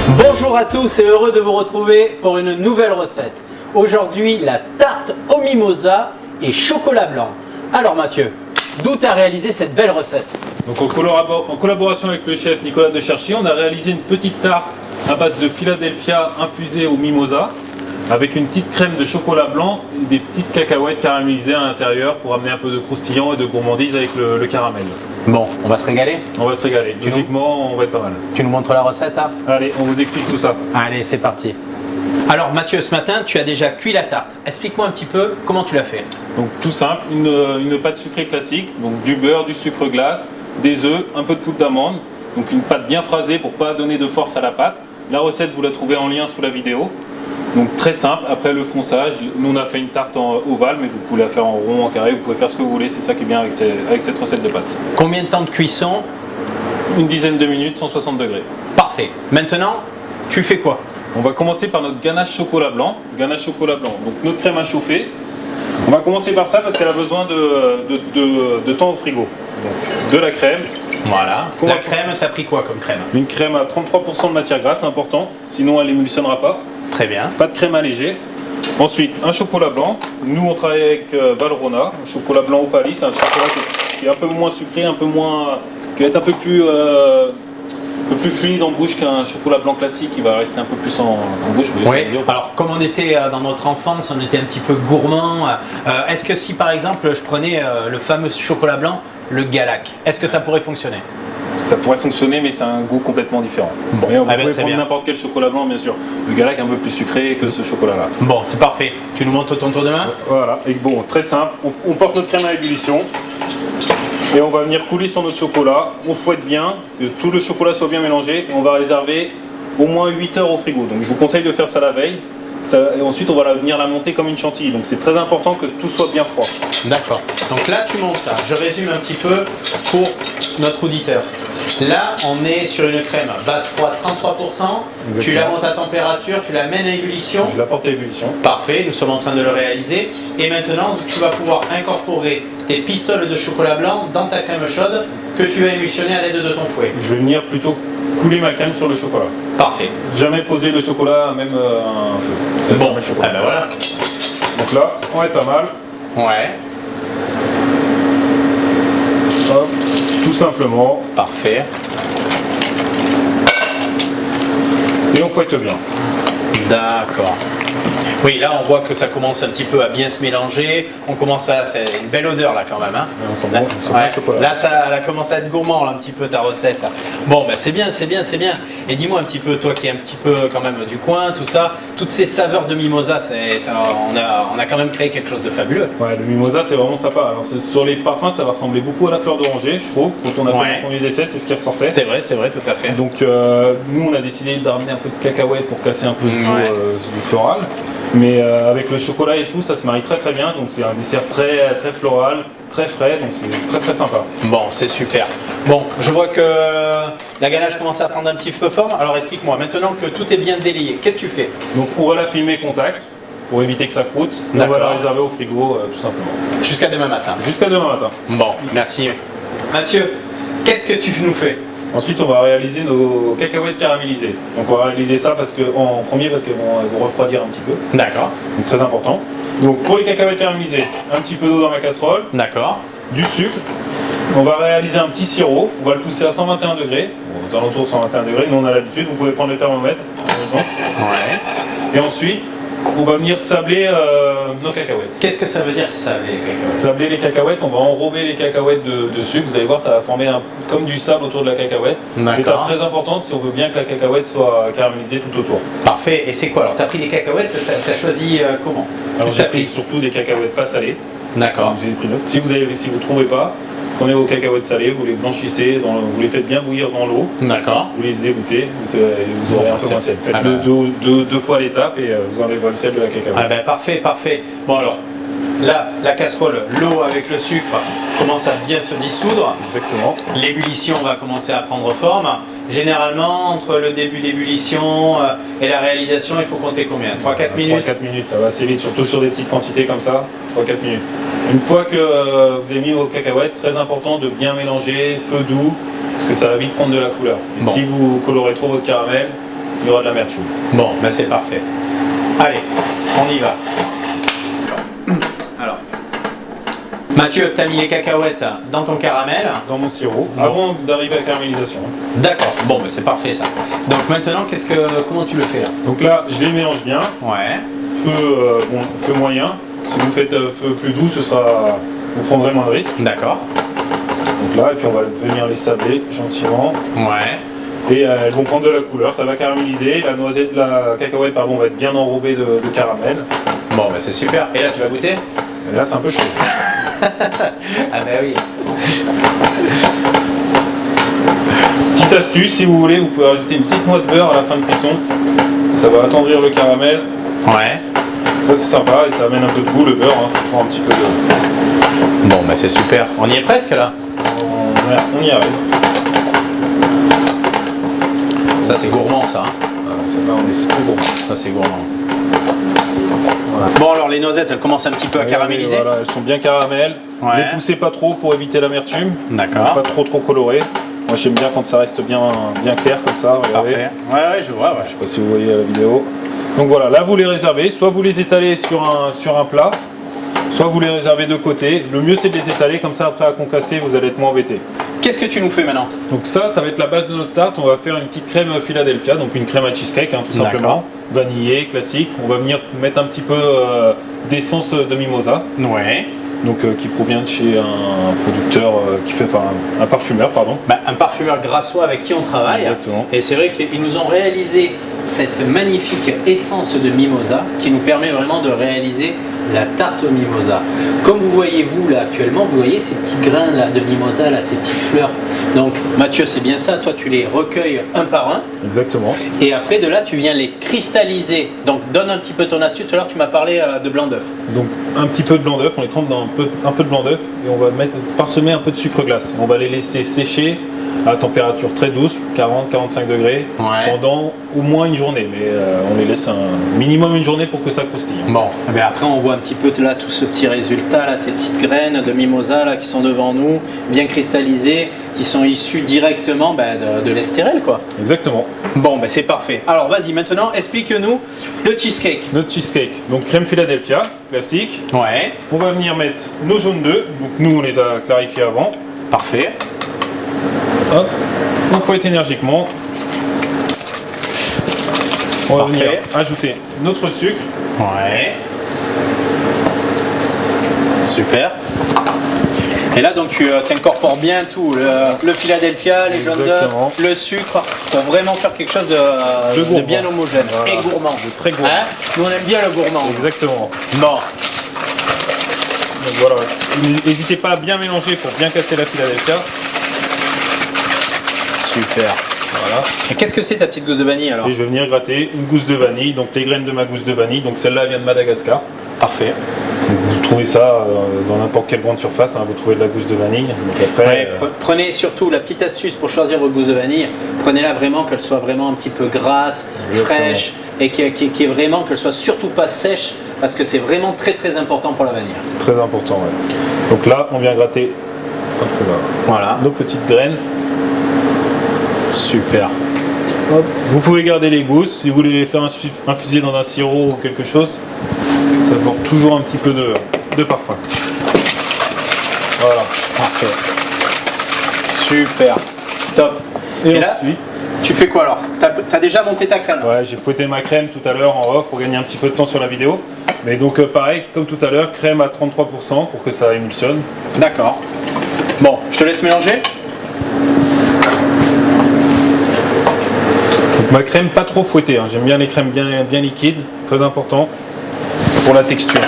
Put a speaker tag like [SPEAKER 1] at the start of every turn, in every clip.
[SPEAKER 1] Bonjour à tous et heureux de vous retrouver pour une nouvelle recette. Aujourd'hui, la tarte au mimosa et chocolat blanc. Alors Mathieu, d'où tu as réalisé cette belle recette?
[SPEAKER 2] Donc en collaboration avec le chef Nicolas de Cherchier, on a réalisé une petite tarte à base de Philadelphia infusée au mimosa avec une petite crème de chocolat blanc et des petites cacahuètes caramélisées à l'intérieur pour amener un peu de croustillant et de gourmandise avec le caramel.
[SPEAKER 1] Bon, on va se régaler?
[SPEAKER 2] On va se régaler. Logiquement, on va être pas mal.
[SPEAKER 1] Tu nous montres la recette hein?
[SPEAKER 2] Allez, on vous explique tout ça.
[SPEAKER 1] Allez, c'est parti. Alors Mathieu, ce matin, tu as déjà cuit la tarte. Explique-moi un petit peu comment tu l'as fait.
[SPEAKER 2] Donc tout simple, une pâte sucrée classique, donc du beurre, du sucre glace, des œufs, un peu de poudre d'amande, donc une pâte bien phrasée pour pas donner de force à la pâte. La recette, vous la trouvez en lien sous la vidéo. Donc très simple, après le fonçage, nous on a fait une tarte en ovale, mais vous pouvez la faire en rond, en carré, vous pouvez faire ce que vous voulez, c'est ça qui est bien avec cette recette de pâte.
[SPEAKER 1] Combien de temps de cuisson?
[SPEAKER 2] Une dizaine de minutes, 160 degrés.
[SPEAKER 1] Parfait. Maintenant, tu fais quoi?
[SPEAKER 2] On va commencer par notre ganache chocolat blanc. Ganache chocolat blanc, donc notre crème à chauffer. On va commencer par ça parce qu'elle a besoin de temps au frigo. Donc de la crème.
[SPEAKER 1] Voilà. La crème, tu as pris quoi comme crème?
[SPEAKER 2] Une crème à 33% de matière grasse, important, sinon elle émulsionnera pas.
[SPEAKER 1] Très bien.
[SPEAKER 2] Pas de crème allégée. Ensuite, un chocolat blanc. Nous, on travaille avec Valrhona, un chocolat blanc Opali. C'est un chocolat qui est un peu moins sucré, qui va être un peu plus fluide en bouche qu'un chocolat blanc classique qui va rester un peu plus en bouche.
[SPEAKER 1] Oui. Alors, comme on était dans notre enfance, on était un petit peu gourmand. Est-ce que si, par exemple, je prenais le fameux chocolat blanc, le Galac, est-ce que ça pourrait fonctionner?
[SPEAKER 2] Ça pourrait fonctionner, mais c'est un goût complètement différent.
[SPEAKER 1] Bon,
[SPEAKER 2] vous pouvez prendre n'importe quel chocolat blanc, bien sûr. Le Galac est un peu plus sucré que ce chocolat-là.
[SPEAKER 1] Bon, c'est parfait. Tu nous montres ton tour de main?
[SPEAKER 2] Voilà, et bon, très simple. On porte notre crème à ébullition et on va venir couler sur notre chocolat. On fouette bien, que tout le chocolat soit bien mélangé et on va réserver au moins 8 heures au frigo. Donc je vous conseille de faire ça la veille. Et ensuite, on va venir la monter comme une chantilly. Donc c'est très important que tout soit bien froid.
[SPEAKER 1] D'accord. Donc là, tu montes. Je résume un petit peu pour notre auditeur. Là, on est sur une crème base froide 33%. Exactement. Tu la montes à température, tu la mènes à ébullition.
[SPEAKER 2] Je la porte à ébullition.
[SPEAKER 1] Parfait, nous sommes en train de le réaliser. Et maintenant, tu vas pouvoir incorporer tes pistoles de chocolat blanc dans ta crème chaude que tu vas émulsionner à l'aide de ton fouet.
[SPEAKER 2] Je vais venir plutôt couler ma crème sur le chocolat.
[SPEAKER 1] Parfait.
[SPEAKER 2] Jamais poser le chocolat même à un feu.
[SPEAKER 1] Bon, ah ben voilà.
[SPEAKER 2] Donc là, on va être pas mal.
[SPEAKER 1] Ouais.
[SPEAKER 2] Hop, tout simplement.
[SPEAKER 1] Parfait.
[SPEAKER 2] Et on fouette bien.
[SPEAKER 1] D'accord. Oui, là on voit que ça commence un petit peu à bien se mélanger. On commence à, c'est une belle odeur là quand même. Hein.
[SPEAKER 2] On sent bon, chocolat.
[SPEAKER 1] Là, ça a commencé à être gourmand là, un petit peu ta recette. Bon, ben c'est bien, c'est bien, c'est bien. Et dis-moi un petit peu, toi qui es un petit peu quand même du coin, tout ça, toutes ces saveurs de mimosa, on a quand même créé quelque chose de fabuleux.
[SPEAKER 2] Ouais, le mimosa c'est vraiment sympa. Alors sur les parfums, ça va ressembler beaucoup à la fleur d'oranger, je trouve. Quand on a fait les premiers essais, c'est ce qui ressortait.
[SPEAKER 1] C'est vrai, tout à fait.
[SPEAKER 2] Donc nous, on a décidé d'amener un peu de cacahuètes pour casser un peu ce goût floral. Mais avec le chocolat et tout, ça se marie très très bien. Donc c'est un dessert très très floral, très frais, donc c'est très très sympa.
[SPEAKER 1] Bon, c'est super. Bon, je vois que la ganache commence à prendre un petit peu forme. Alors explique-moi, maintenant que tout est bien délayé, qu'est-ce que tu fais?
[SPEAKER 2] Donc on va la filmer contact pour éviter que ça croûte. On va la réserver au frigo tout simplement.
[SPEAKER 1] Jusqu'à demain matin.
[SPEAKER 2] Jusqu'à demain matin.
[SPEAKER 1] Bon, merci. Mathieu, qu'est-ce que tu nous fais?
[SPEAKER 2] Ensuite, on va réaliser nos cacahuètes caramélisées. Donc on va réaliser ça en premier parce qu'elles vont refroidir un petit peu.
[SPEAKER 1] D'accord.
[SPEAKER 2] Donc très important. Donc pour les cacahuètes caramélisées, un petit peu d'eau dans la casserole.
[SPEAKER 1] D'accord.
[SPEAKER 2] Du sucre. On va réaliser un petit sirop. On va le pousser à 121 degrés. Aux alentours de 121 degrés. Nous on a l'habitude. Vous pouvez prendre le thermomètre à la maison.
[SPEAKER 1] Ouais.
[SPEAKER 2] Et ensuite, on va venir sabler nos cacahuètes.
[SPEAKER 1] Qu'est-ce que ça veut dire sabler les cacahuètes?
[SPEAKER 2] Sabler les cacahuètes, on va enrober les cacahuètes de sucre. Vous allez voir, ça va former comme du sable autour de la cacahuète. Étape très importante si on veut bien que la cacahuète soit caramélisée tout autour.
[SPEAKER 1] Parfait. Et c'est quoi alors? Tu as pris les cacahuètes, tu as choisi comment?
[SPEAKER 2] Alors j'ai pris surtout des cacahuètes pas salées.
[SPEAKER 1] D'accord.
[SPEAKER 2] J'ai pris si vous ne trouvez pas, prenez vos cacahuètes salées, vous les blanchissez, vous les faites bien bouillir dans l'eau. D'accord. Vous les égouttez, vous aurez un peu moins de sel. Faites-le deux fois l'étape et vous enlèverez le sel de la cacahuète.
[SPEAKER 1] Ah ben parfait, parfait. Bon alors, là, la casserole, l'eau avec le sucre commence à bien se dissoudre.
[SPEAKER 2] Exactement.
[SPEAKER 1] L'ébullition va commencer à prendre forme. Généralement, entre le début d'ébullition et la réalisation, il faut compter combien? 3-4 minutes?
[SPEAKER 2] 3-4 minutes, ça va assez vite, surtout sur des petites quantités comme ça. 3-4 minutes. Une fois que vous avez mis vos cacahuètes, très important de bien mélanger, feu doux, parce que ça va vite prendre de la couleur. Et si vous colorez trop votre caramel, il y aura de l'amertume.
[SPEAKER 1] Bon, ben c'est parfait. Allez, on y va. Alors, Mathieu, tu as mis les cacahuètes dans ton caramel.
[SPEAKER 2] Dans mon sirop, avant d'arriver à la caramélisation.
[SPEAKER 1] D'accord, bon, ben c'est parfait ça. Donc maintenant, comment tu le fais là?
[SPEAKER 2] Donc là, je les mélange bien.
[SPEAKER 1] Ouais.
[SPEAKER 2] Feu moyen. Si vous faites feu plus doux, vous prendrez moins de risques.
[SPEAKER 1] D'accord.
[SPEAKER 2] Donc là, et puis on va venir les sabler gentiment.
[SPEAKER 1] Ouais.
[SPEAKER 2] Et elles vont prendre de la couleur, ça va caraméliser. La cacahuète pardon, va être bien enrobée de caramel.
[SPEAKER 1] Bon, ben c'est super. Et là, tu vas goûter?
[SPEAKER 2] Et là, c'est un peu chaud.
[SPEAKER 1] Ah ben oui.
[SPEAKER 2] Petite astuce, si vous voulez, vous pouvez rajouter une petite noix de beurre à la fin de cuisson. Ça va attendrir le caramel.
[SPEAKER 1] Ouais.
[SPEAKER 2] Ça c'est sympa et ça amène un peu de goût, le beurre, hein. Franchement un petit peu de...
[SPEAKER 1] Bon, ben c'est super. On y est presque là.
[SPEAKER 2] On y arrive.
[SPEAKER 1] Ça c'est gourmand ça.
[SPEAKER 2] C'est très bon.
[SPEAKER 1] Ça c'est gourmand. Voilà. Bon alors les noisettes elles commencent un petit peu à caraméliser.
[SPEAKER 2] Voilà, elles sont bien caramel.
[SPEAKER 1] Ouais.
[SPEAKER 2] Ne poussez pas trop pour éviter l'amertume.
[SPEAKER 1] D'accord.
[SPEAKER 2] Pas trop coloré. Moi j'aime bien quand ça reste bien clair comme ça. Regardez.
[SPEAKER 1] Parfait. Ouais, je vois. Ouais.
[SPEAKER 2] Je sais pas si vous voyez la vidéo. Donc voilà, là vous les réservez, soit vous les étalez sur un plat, soit vous les réservez de côté. Le mieux c'est de les étaler, comme ça après à concasser vous allez être moins embêté.
[SPEAKER 1] Qu'est-ce que tu nous fais maintenant?
[SPEAKER 2] Donc ça va être la base de notre tarte. On va faire une petite crème Philadelphia, donc une crème à cheesecake hein, tout simplement. Vanillée, classique. On va venir mettre un petit peu d'essence de mimosa.
[SPEAKER 1] Ouais.
[SPEAKER 2] Donc qui provient de chez un producteur un parfumeur pardon.
[SPEAKER 1] Bah, un parfumeur grassois avec qui on travaille.
[SPEAKER 2] Exactement.
[SPEAKER 1] Et c'est vrai qu'ils nous ont réalisé cette magnifique essence de mimosa qui nous permet vraiment de réaliser la tarte au mimosa. Comme vous voyez vous là actuellement, vous voyez ces petits grains là de mimosa là, ces petites fleurs. Donc Mathieu c'est bien ça, toi tu les recueilles un par un.
[SPEAKER 2] Exactement.
[SPEAKER 1] Et après de là tu viens les cristalliser. Donc donne un petit peu ton astuce, tout à l'heure tu m'as parlé de blanc d'œuf.
[SPEAKER 2] Donc un petit peu de blanc d'œuf, on les trempe dans un peu de blanc d'œuf et on va parsemer un peu de sucre glace. On va les laisser sécher à température très douce, 40-45 degrés, pendant au moins une journée. Mais on les laisse un minimum une journée pour que ça croustille.
[SPEAKER 1] Bon, mais après on voit un petit peu là tout ce petit résultat, là, ces petites graines de mimosa là, qui sont devant nous, bien cristallisées, qui sont issues directement de l'estérel quoi.
[SPEAKER 2] Exactement.
[SPEAKER 1] Bon, c'est parfait. Alors vas-y, maintenant explique-nous le cheesecake.
[SPEAKER 2] Notre cheesecake, donc crème Philadelphia, classique.
[SPEAKER 1] Ouais.
[SPEAKER 2] On va venir mettre nos jaunes d'œufs, donc nous on les a clarifiés avant.
[SPEAKER 1] Parfait.
[SPEAKER 2] Hop, on fouette énergiquement. On va venir ajouter notre sucre.
[SPEAKER 1] Ouais. Super. Et là donc tu incorpores bien tout, le Philadelphia, les jaunes d'œufs, le sucre, pour vraiment faire quelque chose de bien homogène et gourmand.
[SPEAKER 2] De très gourmand.
[SPEAKER 1] Hein, nous on aime bien le gourmand.
[SPEAKER 2] Exactement.
[SPEAKER 1] Bon.
[SPEAKER 2] Donc voilà, n'hésitez pas à bien mélanger pour bien casser la Philadelphia.
[SPEAKER 1] Super. Voilà. Et qu'est-ce que c'est ta petite gousse de vanille alors?
[SPEAKER 2] Et je vais venir gratter une gousse de vanille, donc les graines de ma gousse de vanille, donc celle-là vient de Madagascar.
[SPEAKER 1] Parfait.
[SPEAKER 2] Donc vous trouvez ça dans n'importe quelle grande surface, hein, vous trouvez de la gousse de vanille. Donc après,
[SPEAKER 1] prenez surtout la petite astuce pour choisir vos gousses de vanille, prenez-la vraiment qu'elle soit vraiment un petit peu grasse, fraîche et qui est vraiment qu'elle soit surtout pas sèche parce que c'est vraiment très très important pour la vanille.
[SPEAKER 2] C'est très important, ouais. Donc là on vient gratter
[SPEAKER 1] voilà.
[SPEAKER 2] Nos petites graines.
[SPEAKER 1] Super.
[SPEAKER 2] Hop. Vous pouvez garder les gousses, si vous voulez les faire infuser dans un sirop ou quelque chose, ça apporte toujours un petit peu de parfum. Voilà.
[SPEAKER 1] Parfait. Super. Top.
[SPEAKER 2] Et
[SPEAKER 1] là,
[SPEAKER 2] ensuite,
[SPEAKER 1] tu fais quoi alors? T'as déjà monté ta crème?
[SPEAKER 2] Ouais, j'ai fouetté ma crème tout à l'heure en off pour gagner un petit peu de temps sur la vidéo. Mais donc pareil, comme tout à l'heure, crème à 33% pour que ça émulsionne.
[SPEAKER 1] D'accord. Bon, je te laisse mélanger.
[SPEAKER 2] Donc ma crème pas trop fouettée, hein. J'aime bien les crèmes bien liquides, c'est très important pour la texture.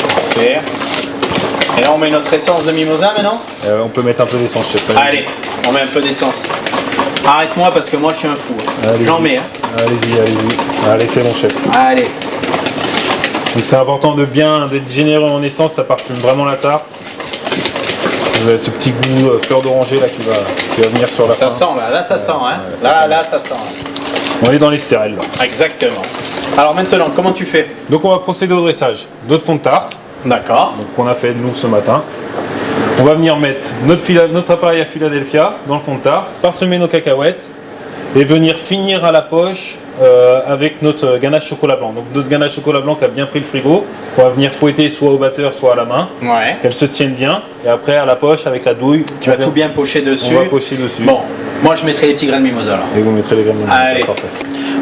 [SPEAKER 1] Parfait. Et là on met notre essence de mimosa maintenant.
[SPEAKER 2] On peut mettre un peu d'essence, je sais pas.
[SPEAKER 1] Allez, on met un peu d'essence. Arrête-moi parce que moi je suis un fou. J'en mets. Hein.
[SPEAKER 2] Allez-y. Allez, c'est bon chef.
[SPEAKER 1] Allez.
[SPEAKER 2] Donc c'est important d'être généreux en essence, ça parfume vraiment la tarte. Vous avez ce petit goût fleur d'oranger là qui va venir sur la fin.
[SPEAKER 1] Ça sent là ça sent hein. Là ça sent.
[SPEAKER 2] On est dans les stériles là.
[SPEAKER 1] Exactement. Alors maintenant, comment tu fais?
[SPEAKER 2] Donc on va procéder au dressage. Notre fond de tarte.
[SPEAKER 1] D'accord.
[SPEAKER 2] Donc qu'on a fait nous ce matin. On va venir mettre notre appareil à Philadelphia dans le fond de tarte, parsemer nos cacahuètes et venir finir à la poche avec notre ganache chocolat blanc. Donc notre ganache chocolat blanc qui a bien pris le frigo, on va venir fouetter soit au batteur, soit à la main,
[SPEAKER 1] Ouais.
[SPEAKER 2] qu'elle se tienne bien. Et après à la poche avec la douille,
[SPEAKER 1] Tu vas tout bien pocher dessus.
[SPEAKER 2] on va pocher dessus.
[SPEAKER 1] Bon, moi je mettrai les petits grains de mimosa là.
[SPEAKER 2] Et vous mettrez les graines de
[SPEAKER 1] Allez.
[SPEAKER 2] mimosa, parfait.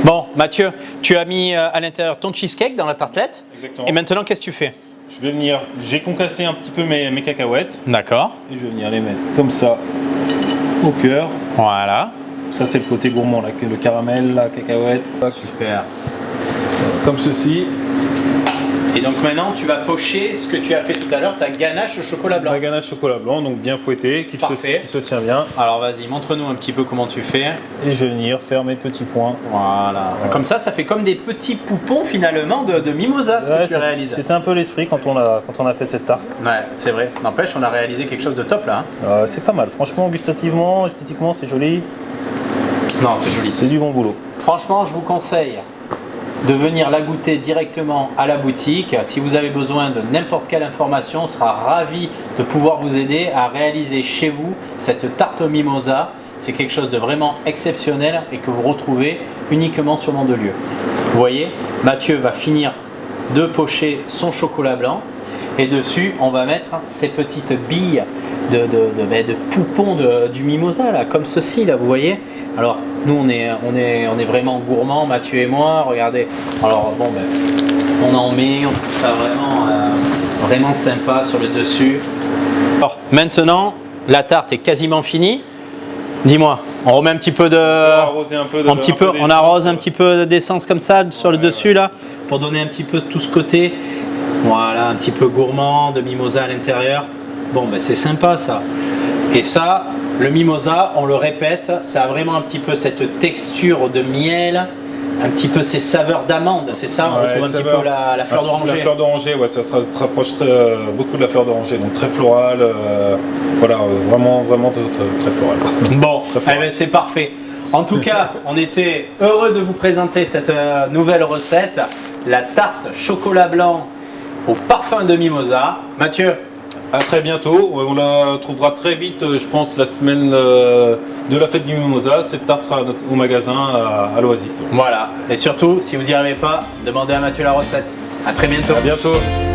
[SPEAKER 1] Bon, Mathieu, tu as mis à l'intérieur ton cheesecake dans la tartelette.
[SPEAKER 2] Exactement.
[SPEAKER 1] Et maintenant, qu'est-ce que tu fais?
[SPEAKER 2] Je vais venir, j'ai concassé un petit peu mes cacahuètes
[SPEAKER 1] D'accord.
[SPEAKER 2] et je vais venir les mettre comme ça au cœur.
[SPEAKER 1] Voilà.
[SPEAKER 2] Ça c'est le côté gourmand, là, le caramel, la cacahuète.
[SPEAKER 1] Super.
[SPEAKER 2] Comme ceci.
[SPEAKER 1] Et donc maintenant, tu vas pocher ce que tu as fait tout à l'heure, ta ganache au chocolat blanc.
[SPEAKER 2] La ganache chocolat blanc, donc bien fouetté, qui
[SPEAKER 1] Parfait.
[SPEAKER 2] se tient bien.
[SPEAKER 1] Alors vas-y, montre-nous un petit peu comment tu fais.
[SPEAKER 2] Et je vais venir faire mes petits points.
[SPEAKER 1] Voilà. Comme ça fait comme des petits poupons finalement de mimosa, ce
[SPEAKER 2] Ouais,
[SPEAKER 1] que tu réalises.
[SPEAKER 2] c'était un peu l'esprit quand on a fait cette tarte.
[SPEAKER 1] Ouais, c'est vrai. N'empêche, on a réalisé quelque chose de top là. Hein.
[SPEAKER 2] C'est pas mal, franchement, gustativement, esthétiquement, c'est joli.
[SPEAKER 1] Non, c'est joli.
[SPEAKER 2] C'est du bon boulot.
[SPEAKER 1] Franchement, je vous conseille de venir la goûter directement à la boutique. Si vous avez besoin de n'importe quelle information, on sera ravi de pouvoir vous aider à réaliser chez vous cette tarte au mimosa. C'est quelque chose de vraiment exceptionnel et que vous retrouvez uniquement sur Mandelieu. Vous voyez, Mathieu va finir de pocher son chocolat blanc et dessus, on va mettre ces petites billes de poupons du mimosa, là, comme ceci, là, vous voyez. Alors, nous, on est vraiment gourmands, Mathieu et moi, regardez. Alors, bon, on en met, on trouve ça vraiment sympa sur le dessus. Alors, maintenant, la tarte est quasiment finie. Dis-moi, on remet un petit peu on arrose un petit peu d'essence comme ça sur le dessus, là, pour donner un petit peu tout ce côté. Voilà, un petit peu gourmand, de mimosa à l'intérieur. Bon, c'est sympa ça. Et ça, le mimosa, on le répète, ça a vraiment un petit peu cette texture de miel, un petit peu ces saveurs d'amande, c'est ça? On retrouve un petit peu la fleur d'oranger.
[SPEAKER 2] La fleur d'oranger, ouais, ça se rapproche beaucoup de la fleur d'oranger, donc très floral, voilà, vraiment très floral.
[SPEAKER 1] Bon,
[SPEAKER 2] Très floral.
[SPEAKER 1] eh ben, c'est parfait. En tout cas, on était heureux de vous présenter cette nouvelle recette, la tarte chocolat blanc au parfum de mimosa. Mathieu,
[SPEAKER 2] À très bientôt, on la trouvera très vite, je pense, la semaine de la fête du mimosa. Cette tarte sera au magasin à l'Oasis.
[SPEAKER 1] voilà. Et surtout, si vous n'y arrivez pas, demandez à Mathieu la recette. À très bientôt.
[SPEAKER 2] À bientôt.